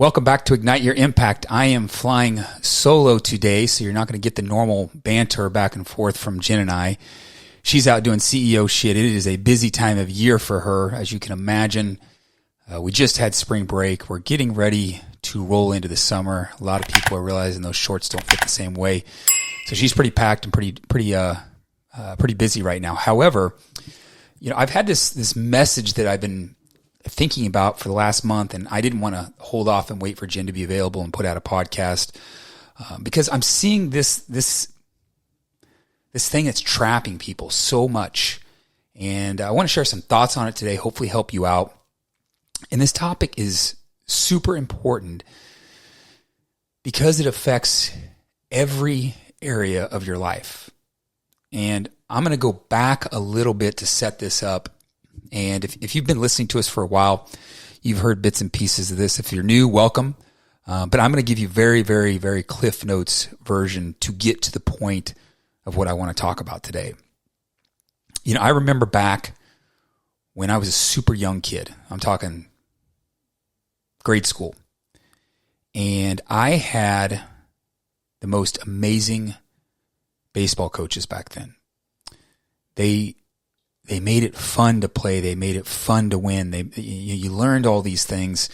Welcome back to Ignite Your Impact. I am flying solo today, so you're not going to get the normal banter back and forth from Jen and I. She's out doing CEO shit. It is a busy time of year for her, as you can imagine. We just had spring break. We're getting ready to roll into the summer. A lot of people are realizing those shorts don't fit the same way. So she's pretty packed and pretty busy right now. However, I've had this message that I've been thinking about for the last month, and I didn't want to hold off and wait for Jen to be available and put out a podcast because I'm seeing this thing that's trapping people so much. And I want to share some thoughts on it today, hopefully help you out. And this topic is super important because it affects every area of your life. And I'm going to go back a little bit to set this up. And if you've been listening to us for a while, you've heard bits and pieces of this. If you're new, welcome. But I'm going to give you very, very, very Cliff Notes version to get to the point of what I want to talk about today. I remember back when I was a super young kid. I'm talking grade school. And I had the most amazing baseball coaches back then. They made it fun to play. They made it fun to win. You learned all these things,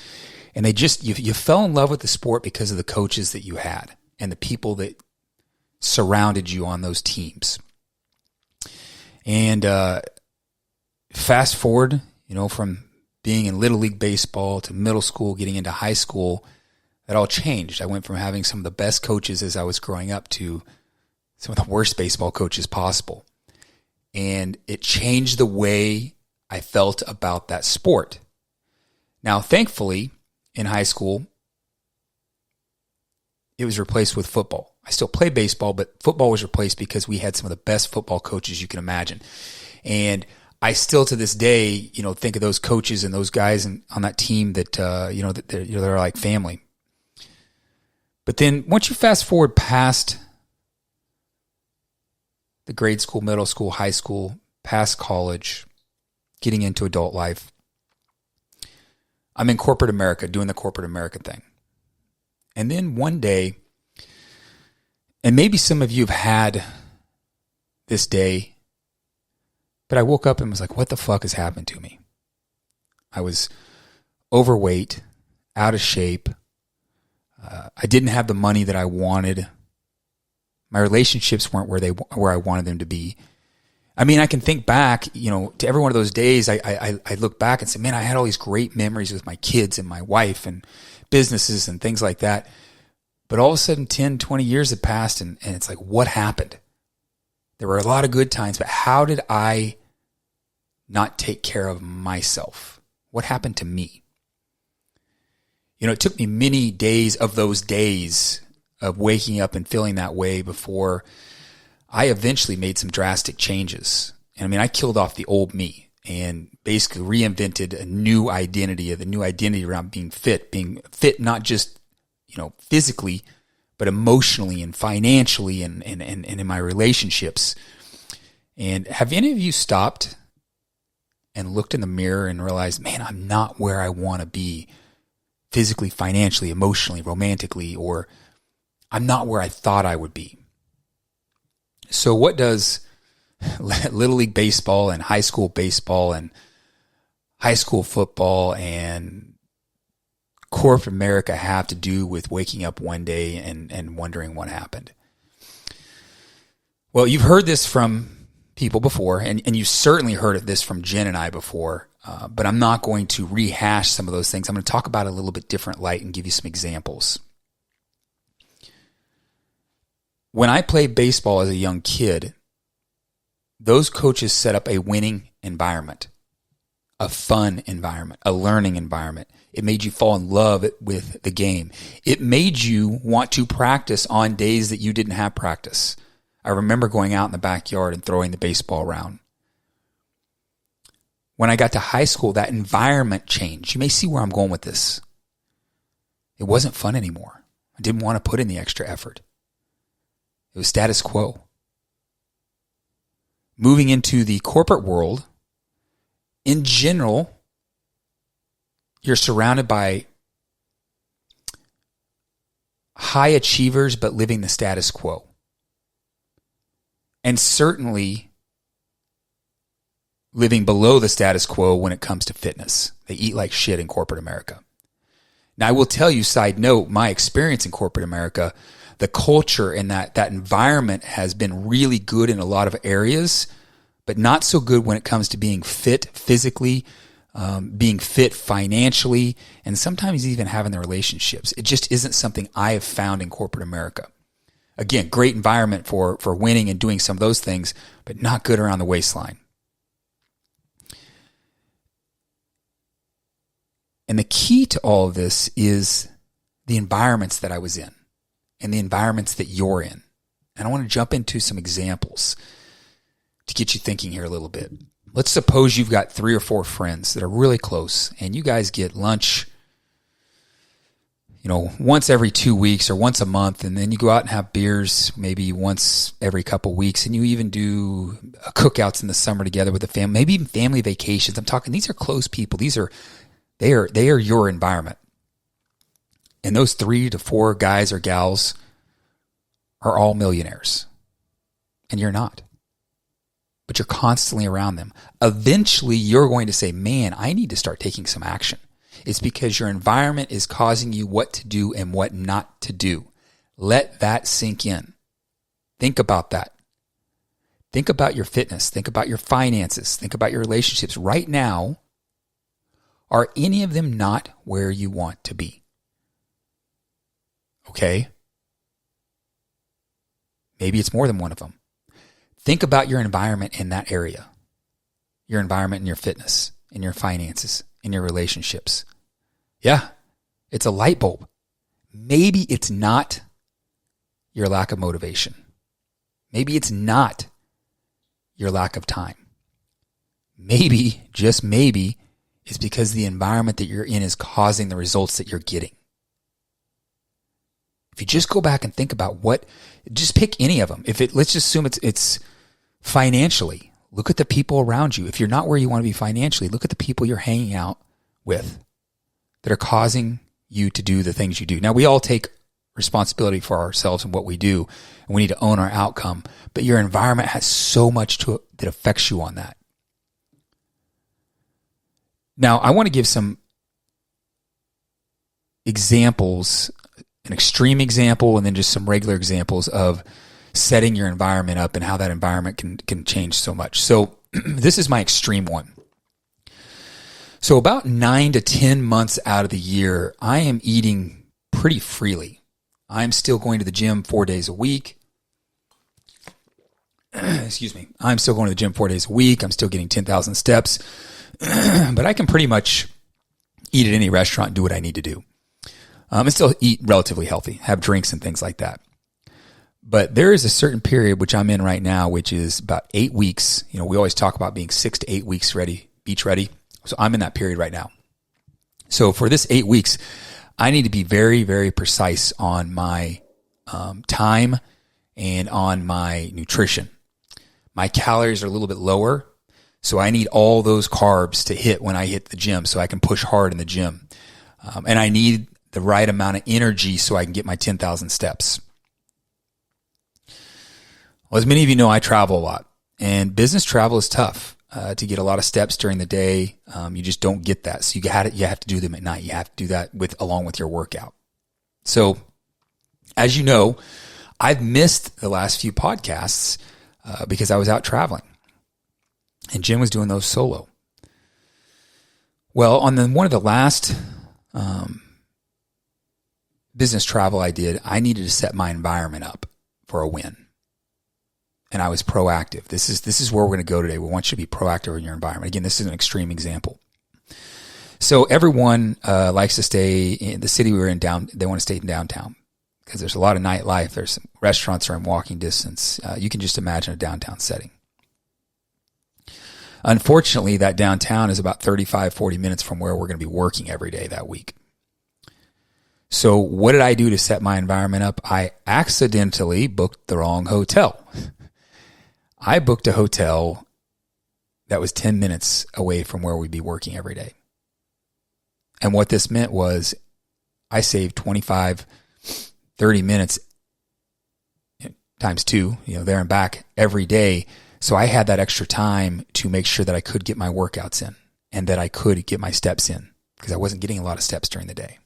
and you fell in love with the sport because of the coaches that you had and the people that surrounded you on those teams. And fast forward, from being in Little League baseball to middle school, getting into high school, that all changed. I went from having some of the best coaches as I was growing up to some of the worst baseball coaches possible. And it changed the way I felt about that sport. Now, thankfully, in high school, it was replaced with football. I still play baseball, but football was replaced because we had some of the best football coaches you can imagine. And I still, to this day, think of those coaches and those guys on that team that, they're like family. But then once you fast forward past the grade school, middle school, high school, past college, getting into adult life, I'm in corporate America, doing the corporate America thing. And then one day, and maybe some of you have had this day, but I woke up and was like, what the fuck has happened to me? I was overweight, out of shape. I didn't have the money that I wanted. My relationships weren't where I wanted them to be. I mean, I can think back, to every one of those days. I look back and say, man, I had all these great memories with my kids and my wife and businesses and things like that. But all of a sudden, 10, 20 years have passed, and it's like, what happened? There were a lot of good times, but how did I not take care of myself? What happened to me? It took me many days of those days of waking up and feeling that way before I eventually made some drastic changes. And I killed off the old me and basically reinvented a new identity around being fit not just, physically, but emotionally and financially and in my relationships. And have any of you stopped and looked in the mirror and realized, man, I'm not where I want to be physically, financially, emotionally, romantically, or I'm not where I thought I would be? So what does Little League baseball and high school baseball and high school football and corporate America have to do with waking up one day and wondering what happened? Well, you've heard this from people before, and you certainly heard this from Jen and I before, but I'm not going to rehash some of those things. I'm going to talk about it a little bit different light and give you some examples. When I played baseball as a young kid, those coaches set up a winning environment, a fun environment, a learning environment. It made you fall in love with the game. It made you want to practice on days that you didn't have practice. I remember going out in the backyard and throwing the baseball around. When I got to high school, that environment changed. You may see where I'm going with this. It wasn't fun anymore. I didn't want to put in the extra effort. It was status quo. Moving into the corporate world, in general, you're surrounded by high achievers but living the status quo. And certainly living below the status quo when it comes to fitness. They eat like shit in corporate America. Now, I will tell you, side note, my experience in corporate America, the culture and that environment has been really good in a lot of areas, but not so good when it comes to being fit physically, being fit financially, and sometimes even having the relationships. It just isn't something I have found in corporate America. Again, great environment for winning and doing some of those things, but not good around the waistline. And the key to all of this is the environments that I was in and the environments that you're in. And I want to jump into some examples to get you thinking here a little bit. Let's suppose you've got 3 or 4 friends that are really close and you guys get lunch, once every 2 weeks or once a month, and then you go out and have beers maybe once every couple weeks, and you even do cookouts in the summer together with the family, maybe even family vacations. I'm talking, these are close people. They are your environment. And those 3 to 4 guys or gals are all millionaires. And you're not. But you're constantly around them. Eventually, you're going to say, man, I need to start taking some action. It's because your environment is causing you what to do and what not to do. Let that sink in. Think about that. Think about your fitness. Think about your finances. Think about your relationships. Right now, are any of them not where you want to be? Okay? Maybe it's more than one of them. Think about your environment in that area. Your environment in your fitness, in your finances, in your relationships. Yeah, it's a light bulb. Maybe it's not your lack of motivation. Maybe it's not your lack of time. Maybe, just maybe, it's because the environment that you're in is causing the results that you're getting. If you just go back and think about just pick any of them. Let's just assume it's financially. Look at the people around you. If you're not where you want to be financially, look at the people you're hanging out with that are causing you to do the things you do. Now, we all take responsibility for ourselves and what we do, and we need to own our outcome. But your environment has so much to it that affects you on that. Now, I want to give some examples, an extreme example, and then just some regular examples of setting your environment up and how that environment can change so much. So this is my extreme one. So about 9 to 10 months out of the year, I am eating pretty freely. I'm still going to the gym 4 days a week. Excuse me. I'm still going to the gym 4 days a week. I'm still getting 10,000 steps. But I can pretty much eat at any restaurant and do what I need to do. And still eat relatively healthy, have drinks and things like that. But there is a certain period, which I'm in right now, which is about 8 weeks. We always talk about being 6 to 8 weeks ready, beach ready. So I'm in that period right now. So for this 8 weeks, I need to be very, very precise on my time and on my nutrition. My calories are a little bit lower, so I need all those carbs to hit when I hit the gym so I can push hard in the gym. And I need the right amount of energy so I can get my 10,000 steps. Well, as many of you know, I travel a lot, and business travel is tough. To get a lot of steps during the day, you just don't get that. So you have to do them at night. You have to do that along with your workout. So, as you know, I've missed the last few podcasts because I was out traveling, and Jim was doing those solo. Well, on one of the last business travel I did, I needed to set my environment up for a win. And I was proactive. This is where we're going to go today. We want you to be proactive in your environment. Again, this is an extreme example. So everyone likes to stay in the city we were in they want to stay in downtown because there's a lot of nightlife. There's some restaurants are in walking distance. You can just imagine a downtown setting. Unfortunately, that downtown is about 35, 40 minutes from where we're going to be working every day that week. So what did I do to set my environment up? I accidentally booked the wrong hotel. I booked a hotel that was 10 minutes away from where we'd be working every day. And what this meant was I saved $25,000, 30 minutes times 2, there and back every day. So I had that extra time to make sure that I could get my workouts in and that I could get my steps in, because I wasn't getting a lot of steps during the day.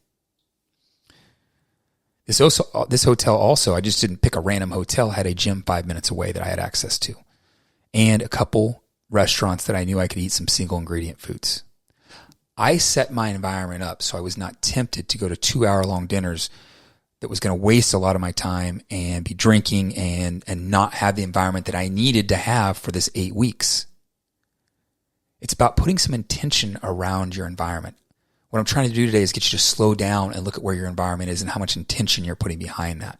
This hotel also, I just didn't pick a random hotel, had a gym 5 minutes away that I had access to, and a couple restaurants that I knew I could eat some single ingredient foods. I set my environment up so I was not tempted to go to 2-hour-long dinners that was going to waste a lot of my time and be drinking and not have the environment that I needed to have for this 8 weeks. It's about putting some intention around your environment. What I'm trying to do today is get you to slow down and look at where your environment is and how much intention you're putting behind that.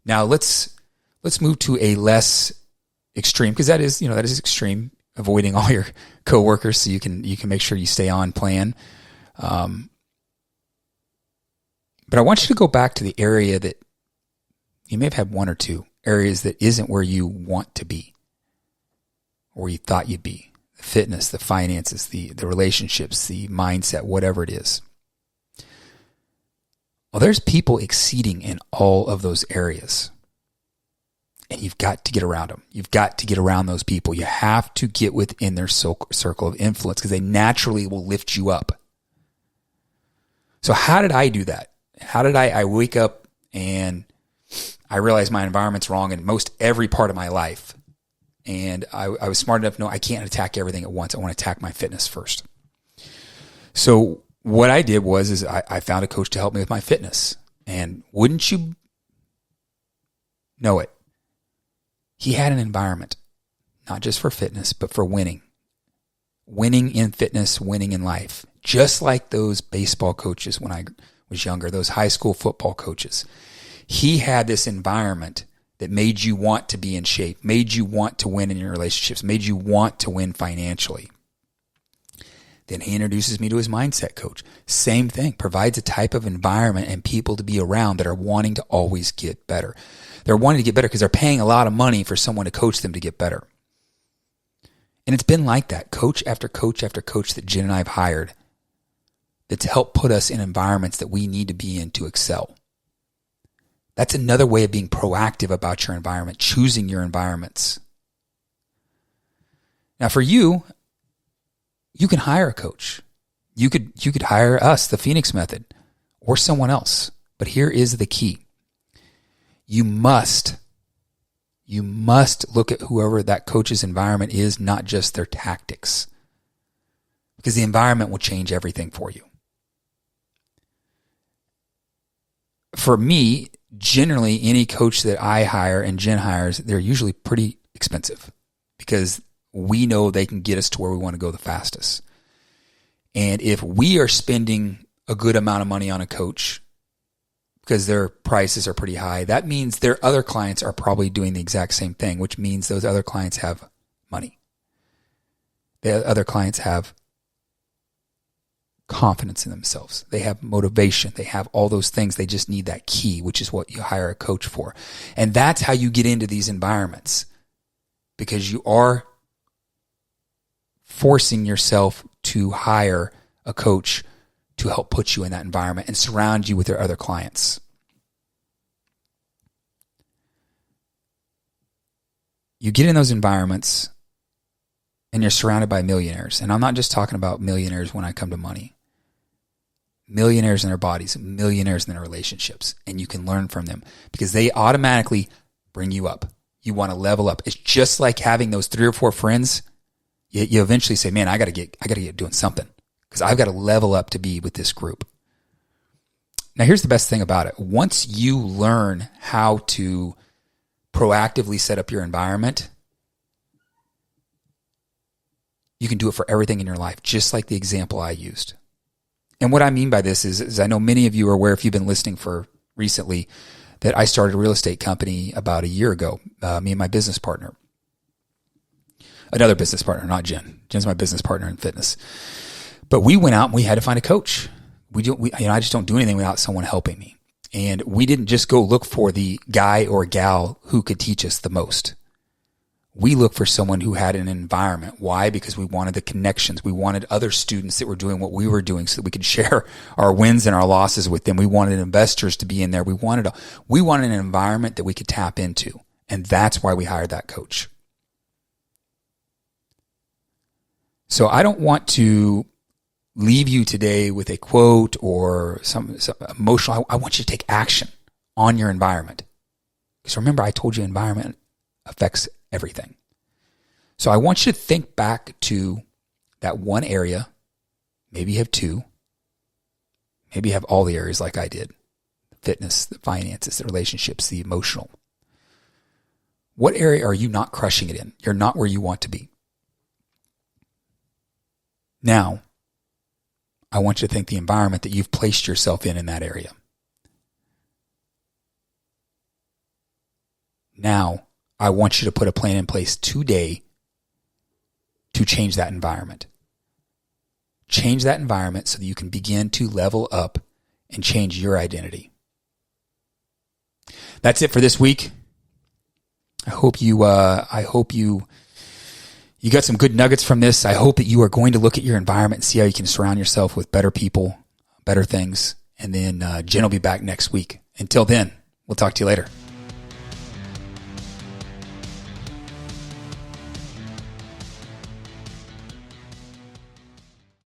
Now let's move to a less extreme, because that is extreme, avoiding all your coworkers so you can make sure you stay on plan. But I want you to go back to the area that you may have had one or two areas that isn't where you want to be or you thought you'd be. The fitness, the finances, the relationships, the mindset, whatever it is. Well, there's people exceeding in all of those areas. And you've got to get around them. You've got to get around those people. You have to get within their circle of influence, because they naturally will lift you up. So how did I do that? How did I wake up and I realized my environment's wrong in most every part of my life. And I was smart enough to know I can't attack everything at once. I want to attack my fitness first. So what I did was I found a coach to help me with my fitness. And wouldn't you know it, he had an environment, not just for fitness, but for winning. Winning in fitness, winning in life. Just like those baseball coaches when I was younger, those high school football coaches. He had this environment that made you want to be in shape, made you want to win in your relationships, made you want to win financially. Then he introduces me to his mindset coach. Same thing, provides a type of environment and people to be around that are wanting to always get better. They're wanting to get better because they're paying a lot of money for someone to coach them to get better. And it's been like that, coach after coach after coach that Jen and I have hired, that's helped put us in environments that we need to be in to excel. That's another way of being proactive about your environment, choosing your environments. Now for you, you can hire a coach. You could hire us, the Phenix Method, or someone else. But here is the key. You must look at whoever that coach's environment is, not just their tactics. Because the environment will change everything for you. For me, generally, any coach that I hire and Jen hires, they're usually pretty expensive because we know they can get us to where we want to go the fastest. And if we are spending a good amount of money on a coach because their prices are pretty high, that means their other clients are probably doing the exact same thing, which means those other clients have money. The other clients have confidence in themselves. They have motivation. They have all those things. They just need that key, which is what you hire a coach for. And that's how you get into these environments, because you are forcing yourself to hire a coach to help put you in that environment and surround you with their other clients. You get in those environments and you're surrounded by millionaires. And I'm not just talking about millionaires when I come to money. Millionaires in their bodies, millionaires in their relationships. And you can learn from them because they automatically bring you up. You want to level up. It's just like having those 3 or 4 friends. You eventually say, man, I got to get doing something because I've got to level up to be with this group. Now, here's the best thing about it. Once you learn how to proactively set up your environment, you can do it for everything in your life, just like the example I used. And what I mean by this is I know many of you are aware, if you've been listening for recently, that I started a real estate company about a year ago, me and my business partner. Another business partner, not Jen. Jen's my business partner in fitness. But we went out and we had to find a coach. I just don't do anything without someone helping me. And we didn't just go look for the guy or gal who could teach us the most. We look for someone who had an environment. Why? Because we wanted the connections. We wanted other students that were doing what we were doing so that we could share our wins and our losses with them. We wanted investors to be in there. We wanted an environment that we could tap into. And that's why we hired that coach. So I don't want to leave you today with a quote or some emotional. I want you to take action on your environment. Because remember, I told you environment affects everything. So I want you to think back to that one area. Maybe you have two. Maybe you have all the areas like I did. Fitness, the finances, the relationships, the emotional. What area are you not crushing it in? You're not where you want to be. Now, I want you to think the environment that you've placed yourself in that area. Now, I want you to put a plan in place today to change that environment. Change that environment so that you can begin to level up and change your identity. That's it for this week. I hope you got some good nuggets from this. I hope that you are going to look at your environment and see how you can surround yourself with better people, better things. And then Jen will be back next week. Until then, we'll talk to you later.